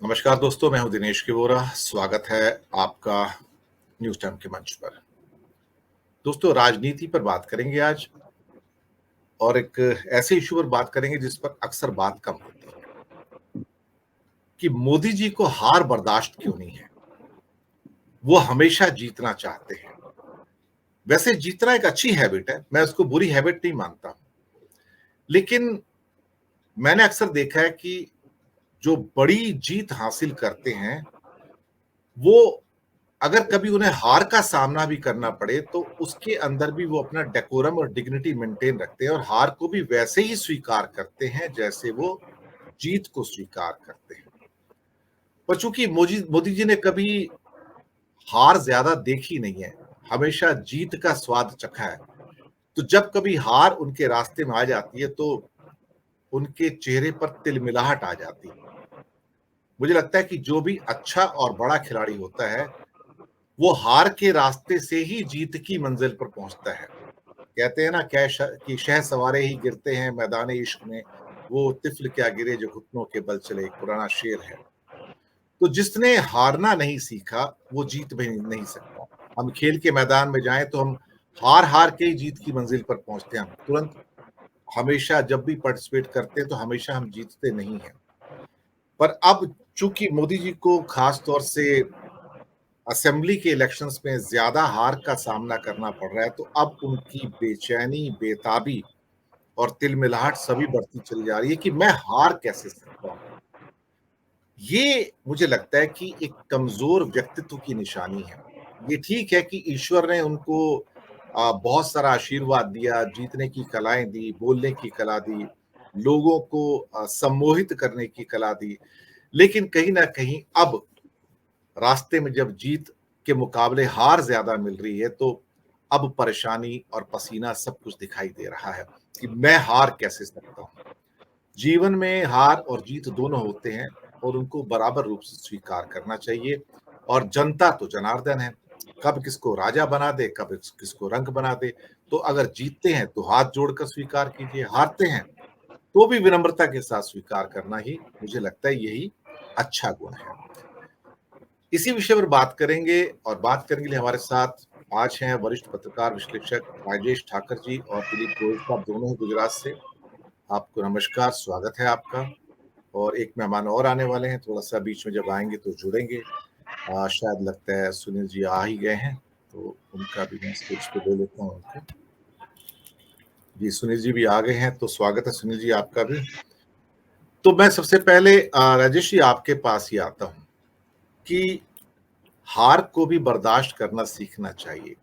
नमस्कार दोस्तों, मैं हूं दिनेश किवोरा। स्वागत है आपका न्यूज टाइम के मंच पर। दोस्तों, राजनीति पर बात करेंगे आज और एक ऐसे इशू पर बात करेंगे जिस पर अक्सर बात कम होती है कि मोदी जी को हार बर्दाश्त क्यों नहीं है। वो हमेशा जीतना चाहते हैं। वैसे जीतना एक अच्छी हैबिट है, मैं उसको बुरी हैबिट नहीं मानता हूं, लेकिन मैंने अक्सर देखा है कि जो बड़ी जीत हासिल करते हैं वो अगर कभी उन्हें हार का सामना भी करना पड़े तो उसके अंदर भी वो अपना डेकोरम और डिग्निटी मेंटेन रखते हैं और हार को भी वैसे ही स्वीकार करते हैं जैसे वो जीत को स्वीकार करते हैं। पर चूंकि मोदी जी ने कभी हार ज्यादा देखी नहीं है, हमेशा जीत का स्वाद चखा है, तो जब कभी हार उनके रास्ते में आ जाती है तो उनके चेहरे पर तिलमिलाहट आ जाती है। मुझे लगता है कि जो भी अच्छा और बड़ा खिलाड़ी होता है वो हार के रास्ते से ही जीत की मंजिल पर पहुंचता है। कहते हैं ना कि शह सवारे ही गिरते हैं मैदान इश्क में, वो तिफल क्या गिरे जो घुटनों के बल चले, एक पुराना शेर है। तो जिसने हारना नहीं सीखा वो जीत भी नहीं सकता। हम खेल के मैदान में जाएं तो हम हार हार के ही जीत की मंजिल पर पहुंचते हैं। हम तुरंत हमेशा जब भी पार्टिसिपेट करते हैं तो हमेशा हम जीतते नहीं हैं। पर अब चूंकि मोदी जी को खास तौर से असेंबली के इलेक्शंस में ज्यादा हार का सामना करना पड़ रहा है, तो अब उनकी बेचैनी, बेताबी और तिलमिलाहट सभी बढ़ती चली जा रही है कि मैं हार कैसे सकता हूं। ये मुझे लगता है कि एक कमजोर व्यक्तित्व की निशानी है। ये ठीक है कि ईश्वर ने उनको बहुत सारा आशीर्वाद दिया, जीतने की कलाएं दी, बोलने की कला दी, लोगों को सम्मोहित करने की कला दी, लेकिन कहीं ना कहीं अब रास्ते में जब जीत के मुकाबले हार ज्यादा मिल रही है तो अब परेशानी और पसीना सब कुछ दिखाई दे रहा है कि मैं हार कैसे सकता हूं। जीवन में हार और जीत दोनों होते हैं और उनको बराबर रूप से स्वीकार करना चाहिए। और जनता तो जनार्दन है, कब किसको राजा बना दे, कब किसको रंक बना दे। तो अगर जीतते हैं तो हाथ जोड़कर स्वीकार कीजिए, हारते हैं तो भी विनम्रता के साथ स्वीकार करना ही मुझे लगता है यही अच्छा गुण है। इसी विषय पर बात करेंगे और बात करने के लिए हमारे साथ आज हैं वरिष्ठ पत्रकार विश्लेषक राजेश ठाकर जी और दिलीप गोयल साहब, दोनों ही गुजरात से। आपको नमस्कार, स्वागत है आपका। और एक मेहमान और आने वाले हैं, थोड़ा सा बीच में जब आएंगे तो जुड़ेंगे। शायद लगता है सुनील जी आ ही गए हैं, तो उनका भी मैं स्पीच पे ले लेता हूँ उनको। जी, सुनील जी भी आ गए हैं, तो स्वागत है सुनील जी आपका भी। तो मैं सबसे पहले राजेश जी आपके पास ही आता हूँ कि हार को भी बर्दाश्त करना सीखना चाहिए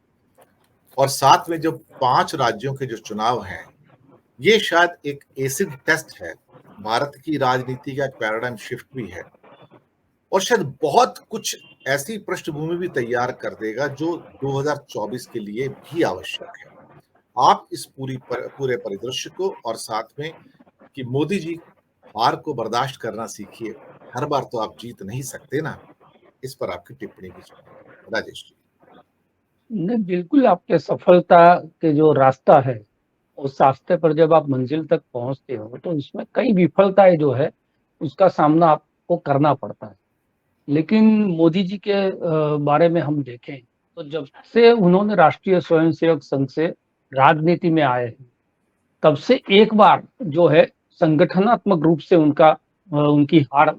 और साथ में जो 5 राज्यों के जो चुनाव हैं, ये शायद एक एसिड टेस्ट है, भारत की राजनीति का एक पैराडाइम शिफ्ट भी है और शायद बहुत कुछ ऐसी पृष्ठभूमि भी तैयार कर देगा जो 2024 के लिए भी आवश्यक है। आप इस पूरे परिदृश्य को और साथ में कि मोदी जी हार को बर्दाश्त करना सीखिए, हर बार तो आप जीत नहीं सकते ना, इस पर आपकी टिप्पणी भी चाहूंगा राजेश जी। नहीं, बिल्कुल आपके सफलता के जो रास्ता है, उस रास्ते पर जब आप मंजिल तक पहुंचते हो तो इसमें कई विफलताएं जो है उसका सामना आपको करना पड़ता है। लेकिन मोदी जी के बारे में हम देखें तो जब से उन्होंने राष्ट्रीय स्वयंसेवक संघ से राजनीति में आए हैं, तब से एक बार जो है संगठनात्मक रूप से उनकी हार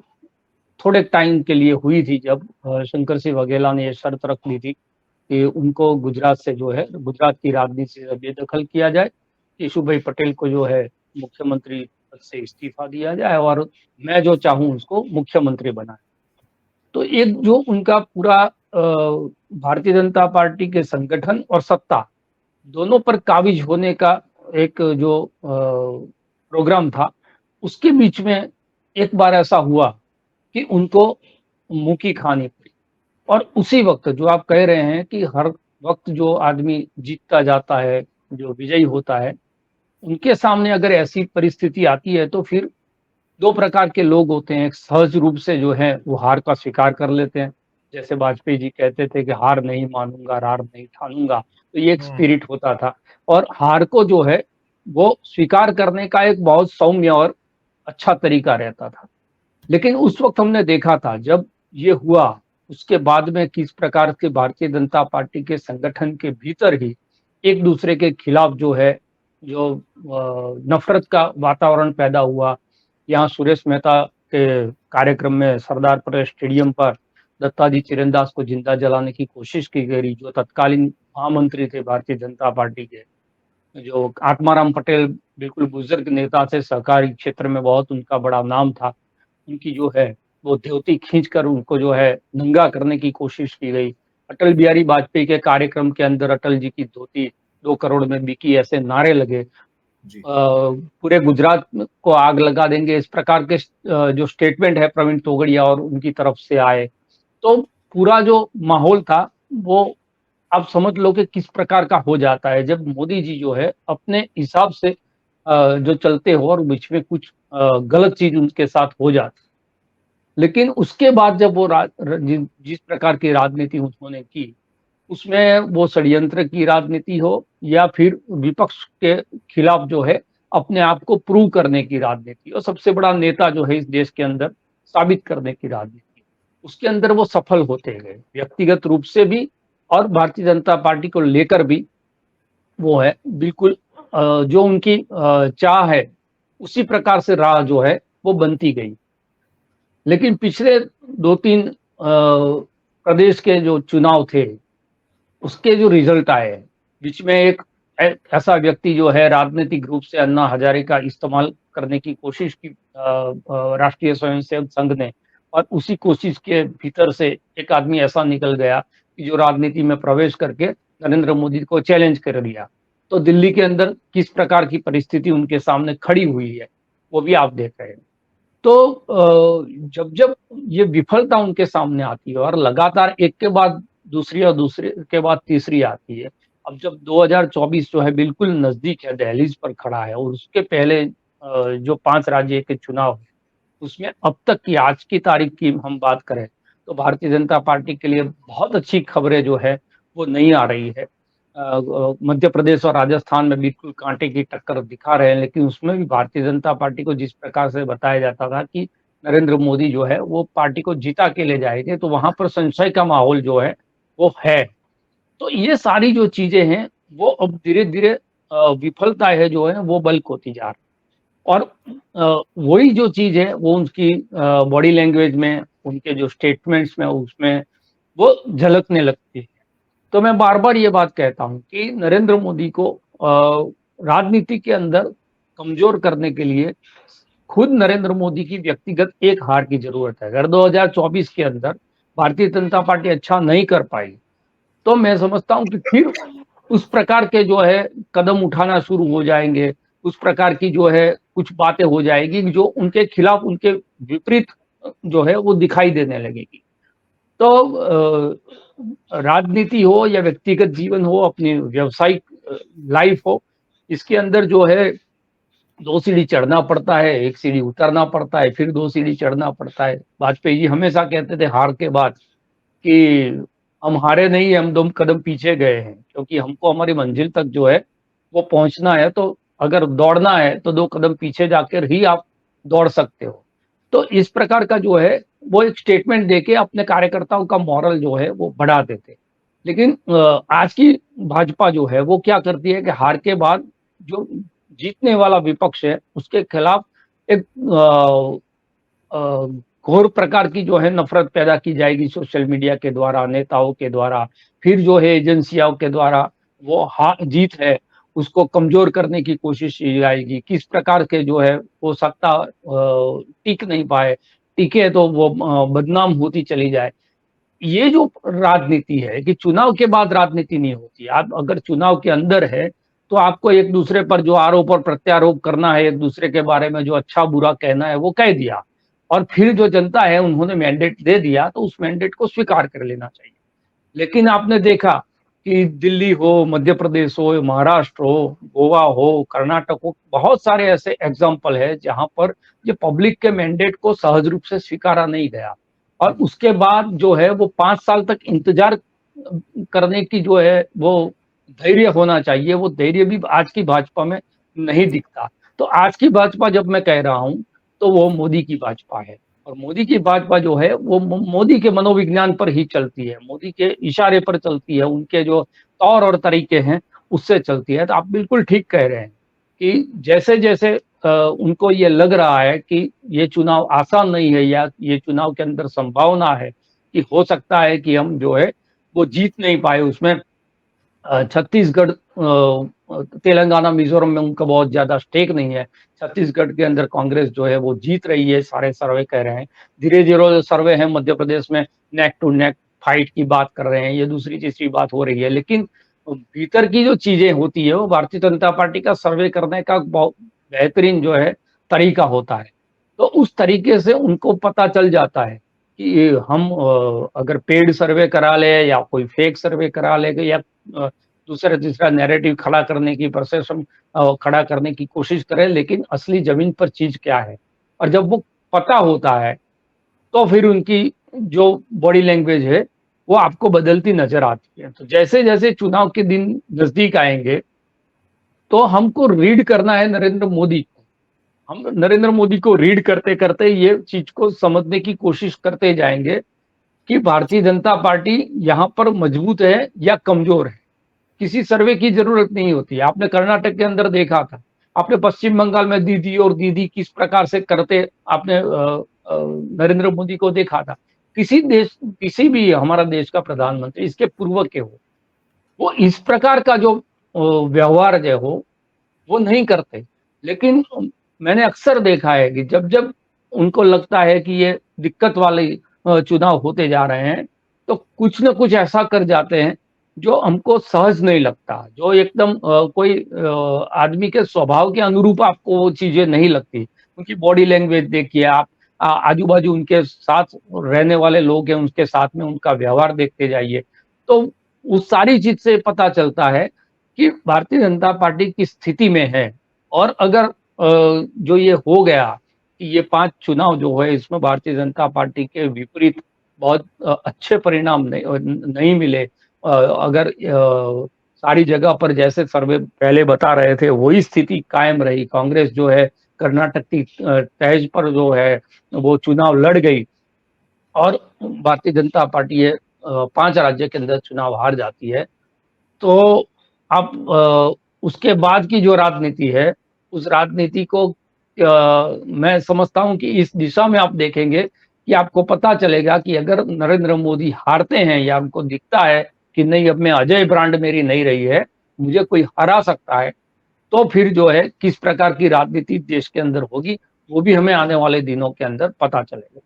थोड़े टाइम के लिए हुई थी, जब शंकर सिंह वाघेला ने ये शर्त रख ली थी कि उनको गुजरात से जो है गुजरात की राजनीति से बेदखल किया जाए, केशुभाई पटेल को जो है मुख्यमंत्री पद से इस्तीफा दिया जाए और मैं जो चाहूं उसको मुख्यमंत्री बनाए। तो एक जो उनका पूरा भारतीय जनता पार्टी के संगठन और सत्ता दोनों पर काबिज होने का एक जो प्रोग्राम था, उसके बीच में एक बार ऐसा हुआ कि उनको मुंह खानी पड़ी। और उसी वक्त जो आप कह रहे हैं कि हर वक्त जो आदमी जीतता जाता है, जो विजयी होता है, उनके सामने अगर ऐसी परिस्थिति आती है तो फिर दो प्रकार के लोग होते हैं। एक सहज रूप से जो है वो हार का स्वीकार कर लेते हैं, जैसे वाजपेयी जी कहते थे कि हार नहीं मानूंगा, रार नहीं ठानूंगा, तो ये एक हम्म। स्पिरिट होता था। और हार को जो है वो स्वीकार करने का एक बहुत सौम्य और अच्छा तरीका रहता था। लेकिन उस वक़्त हमने देखा था जब ये हुआ, उसके बाद में किस प्रकार के भारतीय जनता पार्टी के संगठन के भीतर ही एक-दूसरे के खिलाफ जो है, जो नफ़रत का वातावरण पैदा हुआ। यहाँ सुरेश मेहता के कार्यक्रम में सरदार पटेल स्टेडियम पर दत्ताजी चिरणदास को जिंदा जलाने की कोशिश की गई, जो तत्कालीन महामंत्री थे भारतीय जनता पार्टी के। जो आत्माराम पटेल बिल्कुल बुजुर्ग नेता थे, सहकारी क्षेत्र में बहुत उनका बड़ा नाम था। उनकी जो है वो धोती खींचकर उनको जो है नंगा करने की कोशिश की गई। अटल बिहारी वाजपेयी के कार्यक्रम के अंदर अटल जी की धोती 2 करोड़ में बिकी, ऐसे नारे लगे। जी। पूरे गुजरात को आग लगा देंगे, इस प्रकार के जो स्टेटमेंट है प्रवीण तोगड़िया और उनकी तरफ से आए। तो पूरा जो माहौल था वो आप समझ लो कि किस प्रकार का हो जाता है जब मोदी जी जो है अपने हिसाब से जो चलते हो और बीच में कुछ गलत चीज उनके साथ हो जाती। लेकिन उसके बाद जब वो जिस प्रकार की राजनीति उन्होंने की, उसमें वो षड्यंत्र की राजनीति हो या फिर विपक्ष के खिलाफ जो है अपने आप को प्रूव करने की राजनीति और सबसे बड़ा नेता जो है इस देश के अंदर साबित करने की राजनीति, उसके अंदर वो सफल होते गए व्यक्तिगत रूप से भी और भारतीय जनता पार्टी को लेकर भी। वो है बिल्कुल जो उनकी चाह है उसी प्रकार से राह जो है वो बनती गई। लेकिन पिछले 2-3 प्रदेश के जो चुनाव थे, उसके जो रिजल्ट आए, बीच में एक ऐसा व्यक्ति जो है राजनीतिक रूप से अन्ना हजारे का इस्तेमाल करने की कोशिश की राष्ट्रीय स्वयंसेवक संघ ने, और उसी कोशिश के भीतर से एक आदमी ऐसा निकल गया कि जो राजनीति में प्रवेश करके नरेंद्र मोदी को चैलेंज कर दिया। तो दिल्ली के अंदर किस प्रकार की परिस्थिति उनके सामने खड़ी हुई है, वो भी आप देख रहे हैं। तो जब-जब ये विफलता उनके सामने आती है और लगातार एक के बाद दूसरी और दूसरे के बाद तीसरी आती है। अब जब 2024 जो है बिल्कुल नज़दीक है, दहलीज पर खड़ा है और उसके पहले जो 5 राज्य के चुनाव हैं, उसमें अब तक की आज की तारीख की हम बात करें, तो भारतीय जनता पार्टी के लिए बहुत अच्छी खबरें जो है, वो नहीं आ रही है। मध्य प्रदेश और राजस्थान में बिल्कुल कांटे की टक्कर दिखा रहे हैं, लेकिन उसमें भी भारतीय जनता पार्टी को जिस प्रकार से बताया जाता था कि नरेंद्र मोदी जो है वो पार्टी को जिता के ले जाएंगे, तो वहां पर संशय का माहौल जो है वो है। तो ये सारी जो चीजें हैं वो अब धीरे धीरे विफलता है जो है वो बल्क होती जा रही है। और वही जो चीज है वो उनकी बॉडी लैंग्वेज में, उनके जो स्टेटमेंट्स में, उसमें वो झलकने लगती है। तो मैं बार-बार ये बात कहता हूँ कि नरेंद्र मोदी को राजनीति के अंदर कमज़ोर करने के लिए खुद नरेंद्र मोदी की व्यक्तिगत एक हार की ज़रूरत है। अगर 2024 के अंदर भारतीय जनता पार्टी अच्छा नहीं कर पाई, तो मैं समझता हूँ कि फिर उस प्रकार के जो है कदम उठाना शुरू हो जाएँगे, उस प्रकार की जो है कुछ बातें हो जाएगी जो उनके खिलाफ, उनके विपरीत जो है वो दिखाई देने लगेगी। तो राजनीति हो या व्यक्तिगत जीवन हो, अपनी व्यावसायिक लाइफ हो, इसके अंदर जो है 2 सीढ़ी चढ़ना पड़ता है, 1 सीढ़ी उतरना पड़ता है, फिर 2 सीढ़ी चढ़ना पड़ता है। वाजपेयी जी हमेशा कहते थे हार के बाद कि हम हारे नहीं, हम 2 कदम पीछे गए हैं, क्योंकि हमको हमारी मंजिल तक जो है वो पहुँचना है, तो अगर दौड़ना है तो 2 कदम पीछे जाकर ही आप दौड़ सकते हो। तो इस प्रकार का जो है वो एक स्टेटमेंट देके अपने कार्यकर्ताओं का मोरल जो है वो बढ़ा देते। लेकिन आज की भाजपा जो है वो क्या करती है कि हार के बाद जो जीतने वाला विपक्ष है उसके खिलाफ एक घोर प्रकार की जो है नफरत पैदा की जाएगी सोशल मीडिया के द्वारा, नेताओं के द्वारा, फिर जो है एजेंसियों के द्वारा वो जीत है उसको कमजोर करने की कोशिश की जाएगी। किस प्रकार के जो है वो सत्ता टिक नहीं पाए, टिके तो वो बदनाम होती चली जाए। ये जो राजनीति है कि चुनाव के बाद राजनीति नहीं होती। आप अगर चुनाव के अंदर है, तो आपको एक दूसरे पर जो आरोप और प्रत्यारोप करना है, एक दूसरे के बारे में जो अच्छा बुरा कहना है वो कह दिया, और फिर जो जनता है उन्होंने मैंडेट दे दिया, तो उस मैंडेट को स्वीकार कर लेना चाहिए। लेकिन आपने देखा कि दिल्ली हो, मध्य प्रदेश हो, महाराष्ट्र हो, गोवा हो, कर्नाटक हो, बहुत सारे ऐसे एग्जाम्पल है जहां पर ये पब्लिक के मैंडेट को सहज रूप से स्वीकारा नहीं गया, और उसके बाद जो है वो 5 साल तक इंतजार करने की जो है वो धैर्य होना चाहिए, वो धैर्य भी आज की भाजपा में नहीं दिखता। तो आज की भाजपा जब मैं कह रहा हूँ, तो वो मोदी की भाजपा है। और मोदी की भाजपा जो है वो मोदी के मनोविज्ञान पर ही चलती है, मोदी के इशारे पर चलती है, उनके जो तौर और तरीके हैं उससे चलती है। तो आप बिल्कुल ठीक कह रहे हैं कि जैसे-जैसे उनको ये लग रहा है कि ये चुनाव आसान नहीं है या ये चुनाव के अंदर संभावना है कि हो सकता है कि हम जो है वो जीत नहीं पाए उसमें। छत्तीसगढ़ तेलंगाना, मिज़ोरम में उनका बहुत ज़्यादा स्टेक नहीं है। छत्तीसगढ़ के अंदर कांग्रेस जो है वो जीत रही है, सारे सर्वे कह रहे हैं। धीरे-धीरे सर्वे है मध्य प्रदेश में नेक टू नेक फाइट की बात कर रहे हैं, ये दूसरी-तीसरी बात हो रही है। लेकिन भीतर की जो चीज़ें होती है वो भारतीय जनता पार्टी का सर्वे करने का बहुत बेहतरीन जो है तरीका होता है। तो उस तरीके से उनको पता चल जाता है कि हम अगर पेड सर्वे करा लें या कोई फेक सर्वे करा लेंगे या दूसरा-तीसरा नैरेटिव खड़ा करने की परसेप्शन खड़ा करने की कोशिश करें, लेकिन असली ज़मीन पर चीज़ क्या है? और जब वो पता होता है, तो फिर उनकी जो बॉडी लैंग्वेज है, वो आपको बदलती नज़र आती है। तो जैसे-जैसे चुनाव के दिन नज़दीक आएँगे, तो हमको रीड करना है नरेंद्र मोदी को। हम नरेंद्र मोदी को रीड करते-करते ये चीज़ को समझने की कोशिश करते जाएँगे कि भारतीय जनता पार्टी यहाँ पर मजबूत है या कमज़ोर है। किसी सर्वे की ज़रूरत नहीं होती है। आपने कर्नाटक के अंदर देखा था, आपने पश्चिम बंगाल में दीदी और दीदी किस प्रकार से करते आपने नरेंद्र मोदी को देखा था। किसी भी हमारा देश का प्रधानमंत्री इसके पूर्व के हो, वो इस प्रकार का जो व्यवहार जो हो वो नहीं करते। लेकिन मैंने अक्सर देखा है कि जब-जब उनको लगता है कि ये दिक्कत वाले चुनाव होते जा रहे हैं, तो कुछ न कुछ ऐसा कर जाते हैं, जो हमको सहज नहीं लगता, जो एकदम कोई आदमी के स्वभाव के अनुरूप आपको वो चीज़ें नहीं लगती। उनकी बॉडी लैंग्वेज देखिए आप, आजू-बाजू उनके साथ रहने वाले लोग हैं, उनके साथ में उनका व्यवहार देखते जाइए। तो उस सारी चीज़ से पता चलता है कि भारतीय जनता पार्टी किस स्थिति में है। और अगर जो ये हो गया कि ये 5 चुनाव जो है इसमें भारतीय जनता पार्टी के विपरीत बहुत अच्छे परिणाम नहीं मिले। अगर सारी जगह पर जैसे सर्वे पहले बता रहे थे वही स्थिति कायम रही, कांग्रेस जो है कर्नाटक की तर्ज पर जो है वो चुनाव लड़ गई और भारतीय जनता पार्टी ये 5 राज्य के अंदर चुनाव हार जाती है। तो आप उसके बाद की जो राजनीति है, उस राजनीति को मैं समझता हूँ कि इस दिशा में आप देखेंगे कि आपको पता चलेगा कि अगर नरेंद्र मोदी हारते हैं या उनको दिखता है कि नहीं अब मैं अजय ब्रांड मेरी नहीं रही है, मुझे कोई हरा सकता है, तो फिर जो है किस प्रकार की राजनीति देश के अंदर होगी, वो भी हमें आने वाले दिनों के अंदर पता चलेगा।